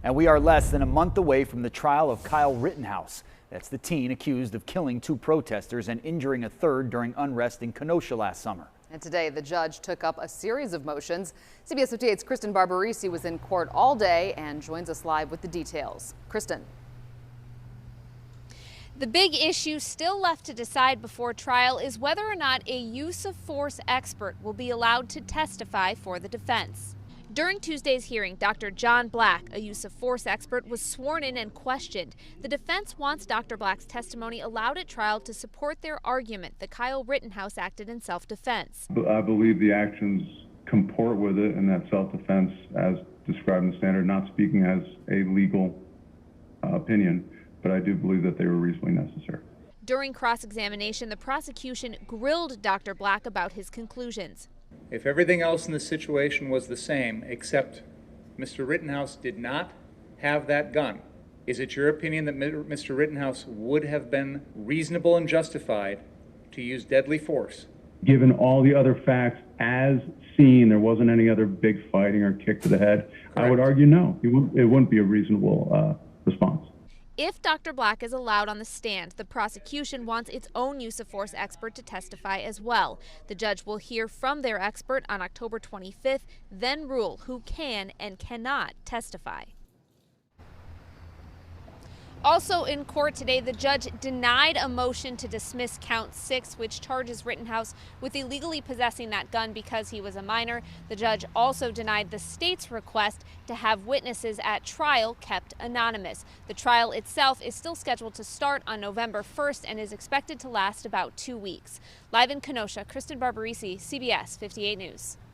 And we are less than a month away from the trial of Kyle Rittenhouse. That's the teen accused of killing 2 protesters and injuring a third during unrest in Kenosha last summer. And today, the judge took up a series of motions. CBS 58's Kristen Barbarisi was in court all day and joins us live with the details. Kristen. The big issue still left to decide before trial is whether or not a use of force expert will be allowed to testify for the defense. During Tuesday's hearing, Dr. John Black, a use of force expert, was sworn in and questioned. The defense wants Dr. Black's testimony allowed at trial to support their argument that Kyle Rittenhouse acted in self-defense. I believe the actions comport with it, and that self-defense, as described in the standard, not speaking as a legal opinion, but I do believe that they were reasonably necessary. During cross-examination, the prosecution grilled Dr. Black about his conclusions. If everything else in the situation was the same, except Mr. Rittenhouse did not have that gun, is it your opinion that Mr. Rittenhouse would have been reasonable and justified to use deadly force? Given all the other facts as seen, there wasn't any other big fighting or kick to the head. Correct. I would argue no, it wouldn't be a reasonable response. If Dr. Black is allowed on the stand, the prosecution wants its own use of force expert to testify as well. The judge will hear from their expert on October 25th, then rule who can and cannot testify. Also in court today, the judge denied a motion to dismiss count 6, which charges Rittenhouse with illegally possessing that gun because he was a minor. The judge also denied the state's request to have witnesses at trial kept anonymous. The trial itself is still scheduled to start on November 1st and is expected to last about 2 weeks. Live in Kenosha, Kristen Barbarisi, CBS 58 News.